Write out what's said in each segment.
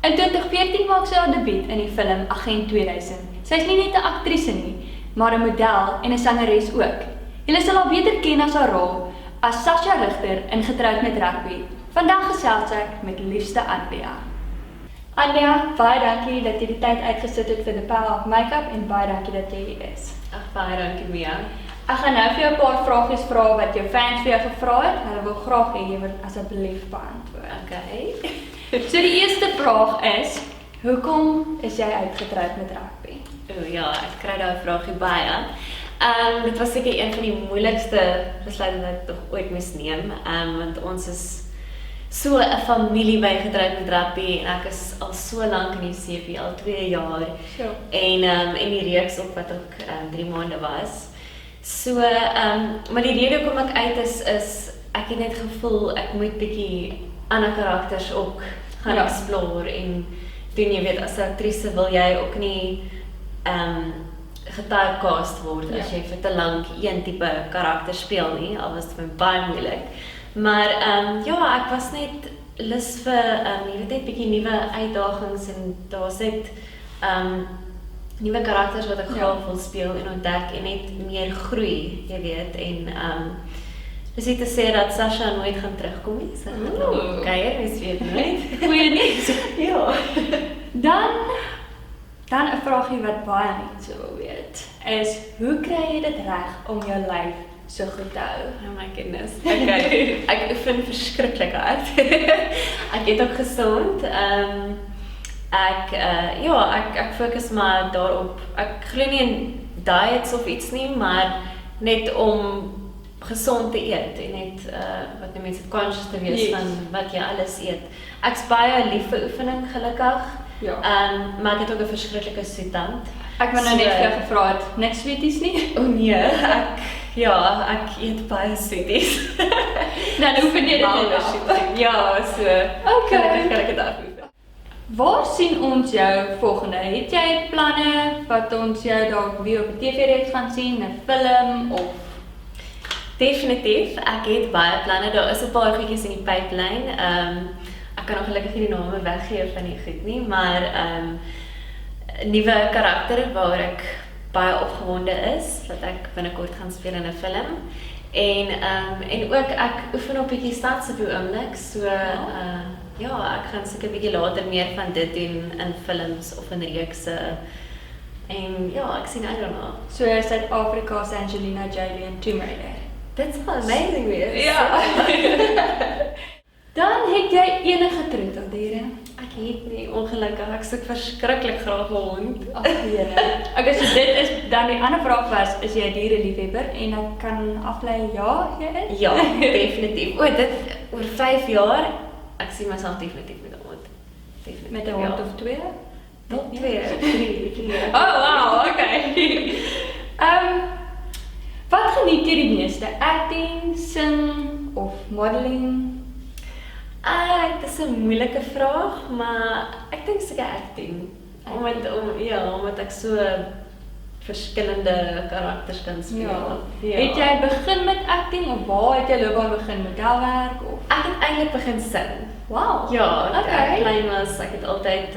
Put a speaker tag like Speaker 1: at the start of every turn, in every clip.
Speaker 1: In 2014 maak sy haar debuut in die film Agent 2000. Sy is nie net 'n aktrise nie, maar 'n model en 'n sangeres ook. Julle sal haar beter ken as haar rol as Sasha Richter in Getroud met Rugby. Vandag gesels ek met liefste Anlia. Anlia, baie dankie dat jy die tyd uitgesit het vir The Power of Makeup en baie dankie dat jy hier is.
Speaker 2: Ag, baie dankie Mia.
Speaker 1: Ek gaan nou vir jou 'n paar vragies vra wat jou fans vir jou gevra het. Hulle wil graag hê jy moet asseblief beantwoord.
Speaker 2: Okay.
Speaker 1: So die eerste vraag is, hoekom is jy uitgetroud met rugby?
Speaker 2: O ja, ek kry daai vraagie baie. Dit was seker een van die moeilikste besluite wat ek tog ooit moes neem, want ons is so 'n familie by Getroud met Rugby en ek is al so lank in die CP, al 2 jaar.
Speaker 1: Sure.
Speaker 2: En die reeks op wat ook 3 maande was. So, maar die rede hoekom ek uit is ek het net gevoel ek moet bietjie ander karakters ook gaan explore en doen, jy weet, as 'n aktrise wil jy ook nie getypecast word as jy vir te lank een tipe karakter speel nie, al was dit vir my baie moeilik. Maar ja, ek was net lus vir jy weet net bietjie nuwe uitdagings en daar's net nuwe karakters wat ek graag wil speel en ontdek en net meer groei, jy weet, en dis nie te sê dat Sasha nooit gaan terugkom nie, sy gaan kuier, mens weet nooit.
Speaker 1: Goeie nuus.
Speaker 2: Ja.
Speaker 1: Dan 'n vraagie wat baie mense wil weet, is hoe kry jy dit reg om jou lyf so goed te hou?
Speaker 2: Oh my goodness. Okay. Ek oefen verskriklik hard. Ek eet ook gesond. Ek fokus maar daarop. Ek glo nie in diets of iets nie, maar net om gesond te eet en net wat die mense conscious te wees van wat jy alles eet. Ek's baie lief vir oefening, gelukkig.
Speaker 1: Ja.
Speaker 2: Maar ek het ook 'n verskriklike soettand.
Speaker 1: Ek wou nou net vir jou gevra het, niks sweeties nie?
Speaker 2: O nee, ek eet baie sweeties.
Speaker 1: Dan oefen jy dit af.
Speaker 2: Ja, so.
Speaker 1: Okay.
Speaker 2: Kan ek dit afoefen.
Speaker 1: Waar sien ons jou volgende? Het jy planne wat ons jou dalk weer op 'n TV-reeks gaan sien, 'n film of?
Speaker 2: Definitief, ek het baie planne. Daar is 'n paar goedjies in die pipeline. Ek kan nog gelukkig nie die name weggee van die goed nie, maar 'n nuwe karakter waar ek baie opgewonde is dat ek binnekort gaan speel in 'n film. En ook ek oefen op bietjie stand op die oomblik, so ja, ek gaan seker bietjie later meer van dit doen in films of in reekse. En ja, ek sien uit daarna.
Speaker 1: So Suid-Afrika se Angelina Jolie en Tomb Raider.
Speaker 2: Dit sal amazing wees.
Speaker 1: Ja. Dan het jy enige troeteldiere?
Speaker 2: Ek het nie, ongelukkig. Ek soek verskriklik graag 'n hond.
Speaker 1: Ag nee. Okay, so dit is dan die ander vraag was, is jy 'n diereliefhebber? En ek kan aflei ja, jy is?
Speaker 2: Ja, definitief. Dit oor 5 jaar, ek sien myself definitief met 'n hond. Definitief.
Speaker 1: Met 'n hond of 2?
Speaker 2: Dalk 2, 3.
Speaker 1: Oh, wow, okay. Wat geniet jy die meeste? Acting, sing of modeling?
Speaker 2: Dit is 'n moeilike vraag, maar ek dink seker acting. Omdat ek so verskillende karakters kan speel.
Speaker 1: Ja. Het jy begin met acting of waar het jy loopbaan begin? Modelwerk of?
Speaker 2: Ek het eintlik begin sing.
Speaker 1: Wow.
Speaker 2: Ja,
Speaker 1: okay.
Speaker 2: Ek klein was, ek het altyd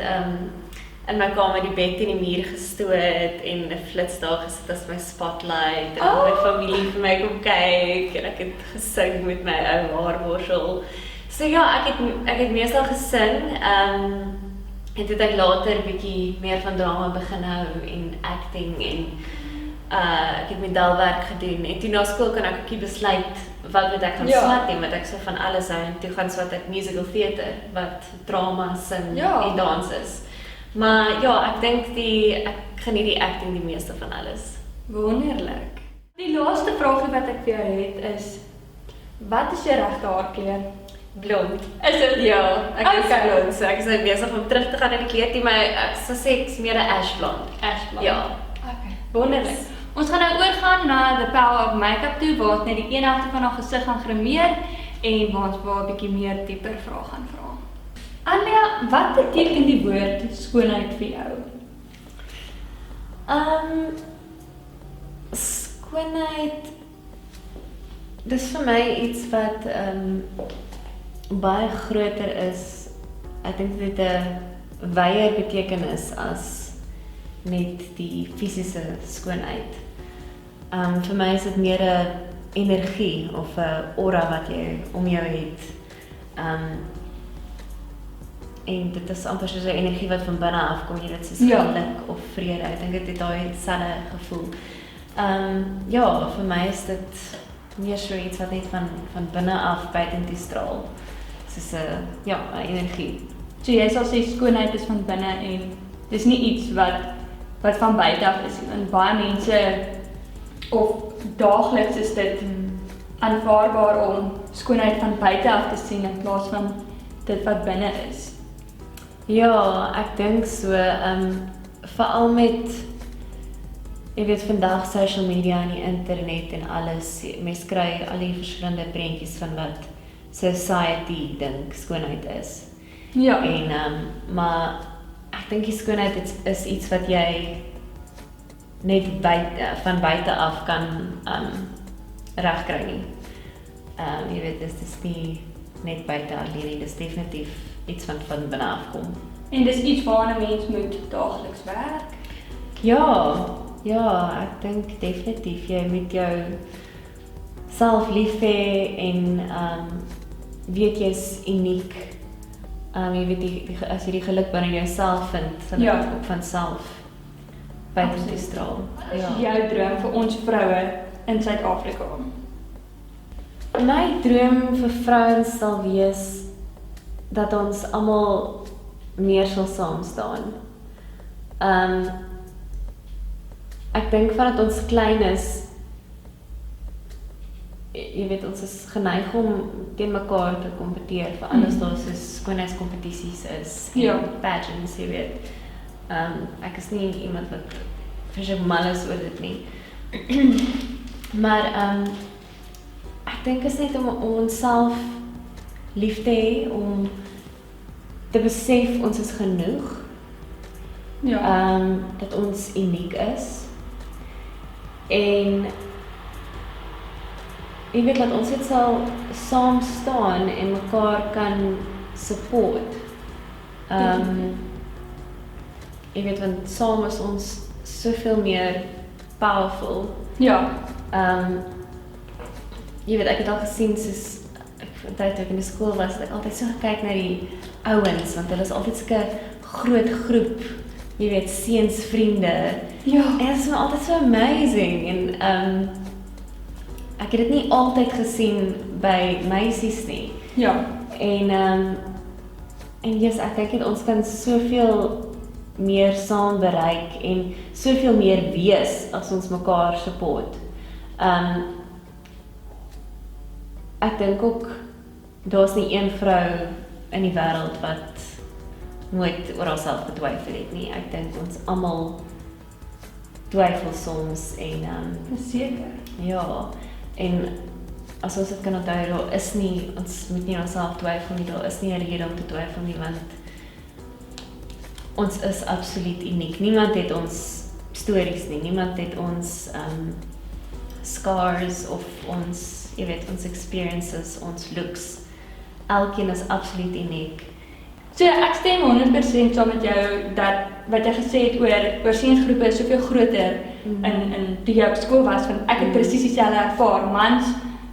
Speaker 2: in my kamer die bed teen die muur gestoot en 'n flits daar gesit as my spotlight en my familie vir my kom kyk en ek het gesing met my ou haarborsel. So ja, ek het meestal gesing, en toe het ek later bietjie meer van drama begin hou en acting en ek het modelwerk gedoen en toe na skool kan ek ook besluit wat moet ek gaan swat en wat ek so van alles hou en toe gaan swat ek musical theater wat drama, sing en dans is. Maar ja, ek dink ek geniet die acting die meeste van alles.
Speaker 1: Wonderlik. Die laaste vraagie wat ek vir jou het is, wat is jou regte haarkleur?
Speaker 2: Blond.
Speaker 1: Is dit?
Speaker 2: Ja, ek is blond. So ek is nou besig om terug te gaan in die kleedie, maar ek sal sê ek is meer 'n ash blond.
Speaker 1: Ash blond.
Speaker 2: Ja.
Speaker 1: Okay. Wonderlik. Ons gaan nou oorgaan na The Power of Makeup toe, waar ons net die een helfte van haar gesig gaan grimeer en waar ons 'n bietjie meer dieper vrae gaan vra. Anlia, wat beteken die woord skoonheid vir jou?
Speaker 2: Skoonheid, dis vir my iets wat baie groter is ek dink dit 'n wyeer betekenis as net die fisiese skoonheid. Vir my is dit meer 'n energie of 'n aura wat jy om jou het. En dit is amper soos 'n energie wat van binne af kom, jy weet, soos geluk of vrede. Ek dink dit het daai selfe gevoel. Ja, vir my is dit meer so iets wat net van binne af buitentoe straal. Soos 'n energie.
Speaker 1: So jy sal sê skoonheid is van binne en dis nie iets wat van buite af is. En baie mense of daagliks is dit aanvaarbaar om skoonheid van buite af te sien in plaas van dit wat binne is.
Speaker 2: Ja, ek dink so, veral met, jy weet, vandag social media en die internet en alles, mens kry al die verskillende prentjies van wat society dink skoonheid is.
Speaker 1: Ja.
Speaker 2: En, maar ek dink die skoonheid is iets wat jy net van buite af kan regkry nie. Jy weet, dis nie net buite alleen nie, dis definitief iets van binne af kom.
Speaker 1: En dis iets waaraan 'n mens moet daagliks werk?
Speaker 2: Ja, ek dink definitief jy moet jou self lief hê en weet jy's uniek. Jy weet, as jy die geluk binne jouself vind, sal dit ook van self buitentoe straal.
Speaker 1: Jou droom vir ons vroue in Suid-Afrika?
Speaker 2: My droom vir vrouens sal wees dat ons almal meer sal saam staan. Ek dink vandat ons klein is, jy weet, ons is geneig om teen mekaar te kompeteer vir alles daar soos skoonheidskompetisies is en pageants, jy weet. Ek is nie iemand wat verskeie mal is oor dit nie. Maar ek dink is net om onsself lief te hê, om te besef ons is genoeg. Dat ons uniek is. En jy weet dat ons dit sal saam staan en mekaar kan support. Jy weet, want saam is ons soveel meer powerful.
Speaker 1: Ja.
Speaker 2: Jy weet, ek het al gesien soos toe ek in die skool was, het ek altyd so gekyk na die ouens, want hulle is altyd so'n groot groep, jy weet, seensvriende.
Speaker 1: Ja.
Speaker 2: En dit is my altyd so amazing, en ek het dit nie altyd gesien by meisies nie.
Speaker 1: Ja.
Speaker 2: En yes, ek dink dat ons kan soveel meer saam bereik en soveel meer wees as ons mekaar support. Ek dink ook, daar's nie een vrou in die wêreld wat nooit oor haarself getwyfel het nie. Ek dink ons almal twyfel soms en
Speaker 1: Seker.
Speaker 2: ja, en as ons dit kan onthou, ons moet nie onsself twyfel nie, daar is nie 'n rede om te twyfel nie, want ons is absoluut uniek. Niemand het ons stories nie, niemand het ons scars of ons, jy weet, ons experiences, ons looks. Elkeen is absoluut uniek.
Speaker 1: So ek stem 100% saam met jou dat wat jy gesê het oor seensgroepe is soveel groter in toe jy op skool was, want ek het presies dieselfde ervaar. Mans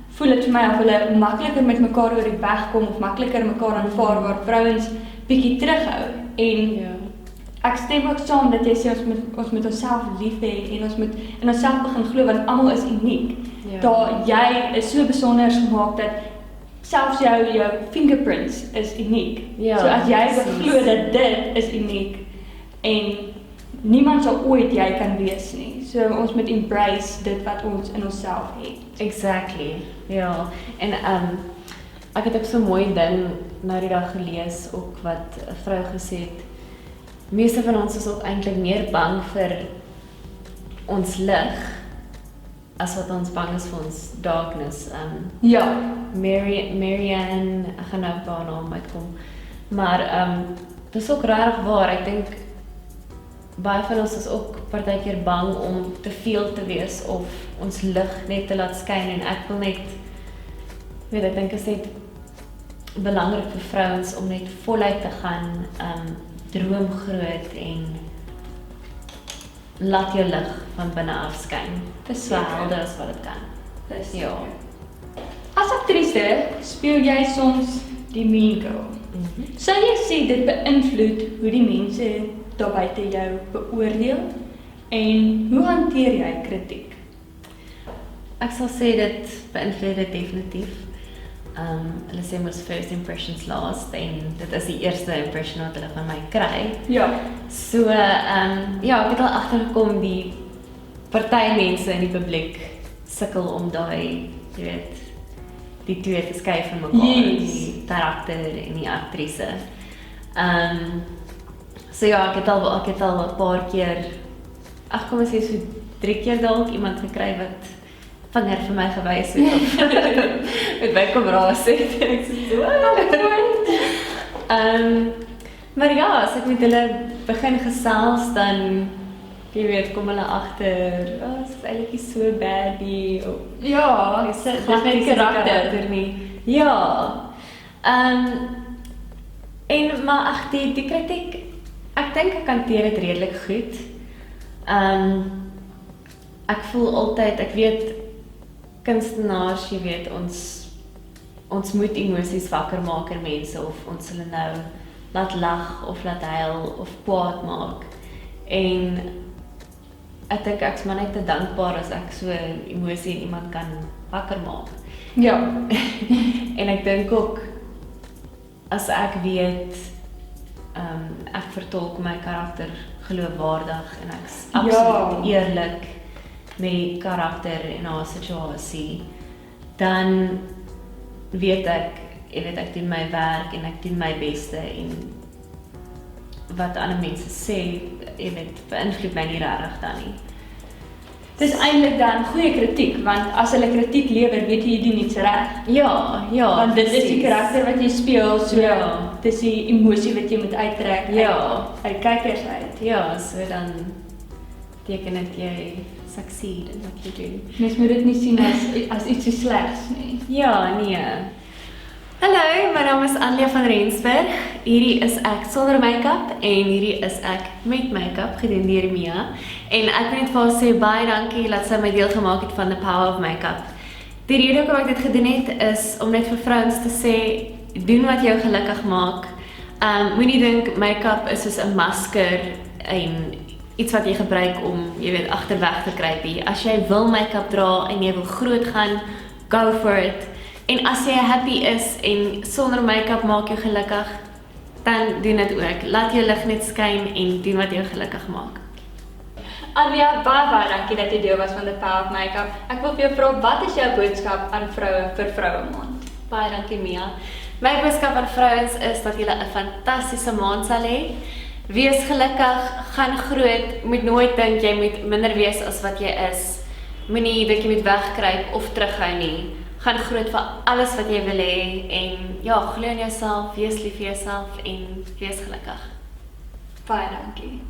Speaker 1: voel dit vir my of hulle makliker met mekaar oor die weg kom of makliker mekaar aanvaar, waar vrouens bietjie terughou. En ek stem ook saam dat jy sê ons moet onsself lief hê en ons moet in onsself begin glo, want almal is uniek. Daar jy is so besonder gemaak dat selfs jou fingerprints is uniek. So as jy glo dat dit is uniek en niemand sal ooit jy kan wees nie. So ons moet embrace dit wat ons in onsself het.
Speaker 2: Exactly. Ja. En ek het ook so 'n mooi ding nou die dag gelees ook wat 'n vrou gesê het. Meeste van ons is ook eintlik meer bang vir ons lig as wat ons bang is vir ons darkness. Marianne, ek gaan nou op haar naam uitkom. Maar dit is ook regtig waar. Ek dink baie van ons is ook partykeer bang om te veel te wees of ons lig net te laat skyn, en ek wil net, weet ek dink is net belangrik vir vrouens om net voluit te gaan, droom groot en laat jou lig van binne af skyn. So helder as wat dit kan. Ja.
Speaker 1: As aktrise speel jy soms die mean girl. Sou jy sê dit beïnvloed hoe die mense daar buite jou beoordeel? En hoe hanteer jy kritiek?
Speaker 2: Ek sal sê dit beïnvloed dit definitief. Hulle sê mos first impressions last en dit is die eerste impression wat hulle van my kry.
Speaker 1: Ja.
Speaker 2: So, ja, ek het al agtergekom die party mense in die publiek sukkel om daai, jy weet, die twee te skei van mekaar, die karakter en die aktrise. So ja, ek het al 'n paar keer, kom ons sê so 3 keer dalk iemand gekry wat vinger vir my gewys het of met my kom raas het en ek sê maar ja, as ek met hulle begin gesels dan jy weet, kom hulle agter, is eintlik nie so bad nie, of
Speaker 1: Ja,
Speaker 2: dis net karakter nie. Ja. Maar ag die kritiek, ek dink ek hanteer dit redelik goed. Ek voel altyd, ek weet kunstenaars, jy weet, ons moet emosies wakker maak in mense of ons hulle nou laat lag of laat huil of kwaad maak. En ek dink ek's maar net te dankbaar as ek so 'n emosie in iemand kan wakker maak.
Speaker 1: Ja.
Speaker 2: En ek dink ook as ek weet ek vertolk my karakter geloofwaardig en ek's absoluut eerlik met die karakter en haar situasie, dan weet ek, ek doen my werk en ek doen my beste en wat ander mense sê, beïnvloed my nie regtig dan nie.
Speaker 1: Dis eintlik dan goeie kritiek, want as hulle kritiek lewer, weet jy doen iets reg.
Speaker 2: Ja,
Speaker 1: Want dit is die karakter wat jy speel, so
Speaker 2: Ja.
Speaker 1: dis die emosie wat jy moet uittrek
Speaker 2: Ja.
Speaker 1: uit kykers uit.
Speaker 2: Ja, so dan teken dit jy succeed in wat jy doen.
Speaker 1: Mens moet dit nie sien as iets so slegs nie.
Speaker 2: Ja, nee. Hallo, my naam is Anlia van Rensburg. Hierdie is ek sonder make-up en hierdie is ek met make-up gedoen deur Mia. En ek wil net vir haar sê baie dankie dat sy my deel gemaak het van the power of make-up. Die rede hoekom ek dit gedoen het is om net vir vrouens te sê, doen wat jou gelukkig maak. Moenie dink make-up is soos 'n masker en iets wat jy gebruik om, jy weet, agterweg te kruip nie. As jy wil make-up dra en jy wil groot gaan, go for it. En as jy happy is en sonder make-up maak jou gelukkig, dan doen dit ook. Laat jou lig net skyn en doen wat jou gelukkig maak.
Speaker 1: Anlia, baie dankie dat jy deel was van The Power of Make-up. Ek wil vir jou vra, wat is jou boodskap aan vroue vir Vroue Maand?
Speaker 2: Baie dankie Mia. My boodskap aan vrouens is dat julle 'n fantastiese maand sal hê. Wees gelukkig, gaan groot, moet nooit dink jy moet minder wees as wat jy is. Moenie dat jy moet wegkruip of terughou nie. Gaan groot vir alles wat jy wil hê en ja, glo in jouself, wees lief vir jouself en wees gelukkig.
Speaker 1: Baie dankie.